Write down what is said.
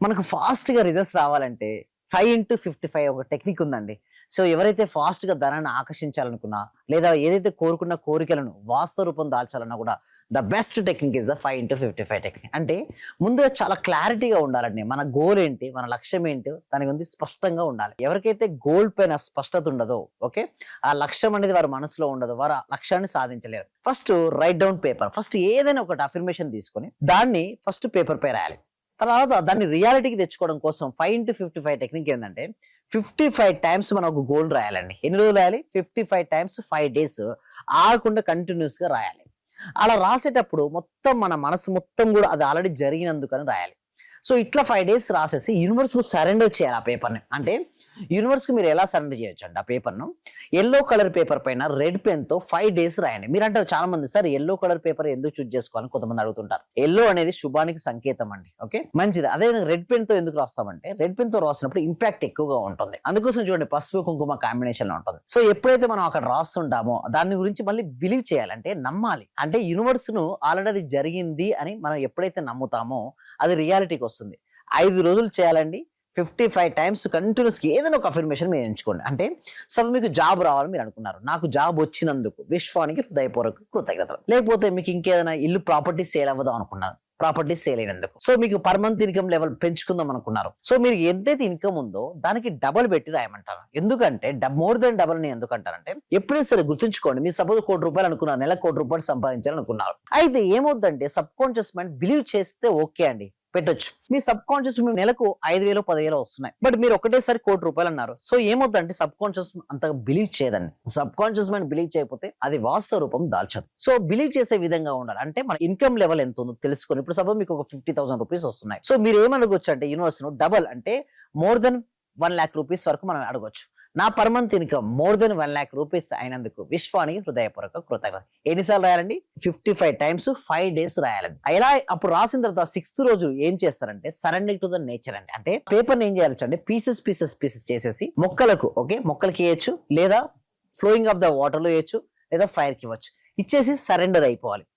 మనకు ఫాస్ట్‌గా రిజల్ట్స్ రావాలంటే 5x55 ఒక టెక్నిక్ ఉందండి. సో, ఎవరైతే ఫాస్ట్‌గా ధనాన్ని ఆకర్షించాలనుకున్నా, లేదా ఏదైతే కోరుకున్న కోరికలను వాస్తవ రూపం దాల్చాలన్నా కూడా the best technique is the 5x55 technique. అంటే ముందుగా చాలా క్లారిటీగా ఉండాలండి. మన గోల్ ఏంటి? మన లక్ష్యం ఏంటో దాని గురించి స్పష్టంగా ఉండాలి. ఎవరికైతే గోల్ పైన స్పష్టత ఉండదో, ఓకే, ఆ లక్ష్యం అనేది వారి మనసులో ఉండదో, వారు ఆ లక్ష్యాన్ని సాధించలేరు. First write down paper. First ఏదైనా ఒకటి అఫర్మేషన్ తీసుకొని దాన్ని ఫస్ట్ పేపర్ పై రాయాలి. తర్వాత దాన్ని రియాలిటీకి తెచ్చుకోవడం కోసం 5x55 టెక్నిక్ ఏందంటే 55 టైమ్స్ మనం ఒక గోల్ రాయాలండి. ఎన్ని రోజులు రాయాలి? 55 టైమ్స్ 5 డేస్ ఆగకుండా కంటిన్యూస్‌గా రాయాలి. అలా రాసేటప్పుడు మొత్తం మన మనసు మొత్తం గూడా అది ఆల్రెడీ జరిగినందుకని రాయాలి. సో, ఇట్లా 5 డేస్ రాసేసి యూనివర్స్‌కు సరెండర్ చేయాలి ఆ పేపర్‌ని. అంటే యూనివర్స్‌కి మీరు ఎలా సరెండర్ చేయొచ్చంటే ఆ పేపర్‌ను యెల్లో కలర్ పేపర్ పైన రెడ్ పెన్‌తో 5 డేస్ రాయండి. మీరంటారు చాలా మంది, సార్ యెల్లో కలర్ పేపర్ ఎందుకు చూజ్ చేసుకోవాలని కొంతమంది అడుగుతుంటారు. యెల్లో అనేది శుభానికి సంకేతం అండి. ఓకే, మంచిది. అదేవిధంగా రెడ్ పెన్‌తో ఎందుకు రాస్తామంటే రెడ్ పెన్‌తో రాసినప్పుడు ఇంపాక్ట్ ఎక్కువగా ఉంటుంది. అందుకోసం చూడండి పసుపు, కుంకుమ కాంబినేషన్‌లో ఉంటుంది. సో, ఎప్పుడైతే మనం అక్కడ రాస్తుంటామో దాని గురించి మళ్ళీ బిలీవ్ చేయాలి. అంటే నమ్మాలి. అంటే యూనివర్స్‌ను ఆల్రెడీ అది జరిగింది అని మనం ఎప్పుడైతే నమ్ముతామో అది రియాలిటీకి వస్తుంది. 5 రోజులు చేయాలండి. 55 టైమ్స్ కంటిన్యూస్‌గా ఏదైనా ఒక అఫర్మేషన్ మీరు ఎంచుకోండి. అంటే మీకు జాబ్ రావాలని మీరు అనుకున్నారు. నాకు జాబ్ వచ్చినందుకు విశ్వానికి హృదయపూర్వక కృతజ్ఞతలు. లేకపోతే మీకు ఇంకేదైనా ఇల్లు ప్రాపర్టీ సేల్ అవ్వదాం అనుకున్నారు. ప్రాపర్టీ సేల్ అయినందుకు. సో, మీకు పర్ మంత్ ఇన్‌కమ్ లెవెల్ పెంచుకుందాం అనుకున్నారు. సో, మీరు ఎంతైతే ఇన్‌కమ్ ఉందో దానికి డబుల్ పెట్టి రాయమంటారు. ఎందుకంటే మోర్ దెన్ డబుల్ అని ఎందుకంటారంటే ఎప్పుడైనా సరే గుర్తుంచుకోండి. మీరు సపోజ్ ₹1,00,00,000 అనుకున్నారు. నెలకు ₹1,00,00,000 సంపాదించాలనుకున్నారు. అయితే ఏమవుద్దంటే సబ్‌కాన్షియస్ మైండ్ బిలీవ్ చేస్తే ఓకే అండి, పెట్టొచ్చు. మీ సబ్‌కాన్షియస్ మీ నెలకు 5,000, 10,000 వస్తున్నాయి. బట్ మీరు ఒకటేసారి ₹1,00,00,000 అన్నారు. సో, ఏమవుద్దంటే సబ్‌కాన్షియస్ అంతగా బిలీవ్ చేయదండి. సబ్‌కాన్షియస్ మైండ్ బిలీవ్ చేయకపోతే అది వాస్తవ రూపం దాల్చదు. సో, బిలీవ్ చేసే విధంగా ఉండాలి. అంటే మన ఇన్‌కమ్ లెవెల్ ఎంత ఉందో తెలుసుకొని ఇప్పుడు సపోజ్ మీకు ఒక ₹50,000 వస్తున్నాయి. సో, మీరు ఏమడగొచ్చు అంటే యూనివర్స్‌ను డబుల్ అంటే మోర్ దెన్ ₹1,00,000 వరకు మనం అడగొచ్చు. నా per month income more than ₹1,00,000 అయినందుకు విశ్వానికి హృదయపూర్వక కృతజ్ఞతలు. ఎన్నిసార్లు రాయాలండి? 55 టైమ్స్ 5 డేస్ రాయాలండి. ఇలా అప్పుడు రాసిన తర్వాత 6th రోజు ఏం చేస్తారంటే సరెండర్ టు ద నేచర్ అండి. అంటే పేపర్‌ని ఏం చేయాలంటే పీసెస్ చేసేసి మొక్కలకు, ఓకే, మొక్కలకి ఇయొచ్చు, లేదా ఫ్లోయింగ్ ఆఫ్ ద వాటర్‌లో ఇయొచ్చు, లేదా ఫైర్‌కి ఇవ్వచ్చు. ఇచ్చేసి సరెండర్ అయిపోవాలి.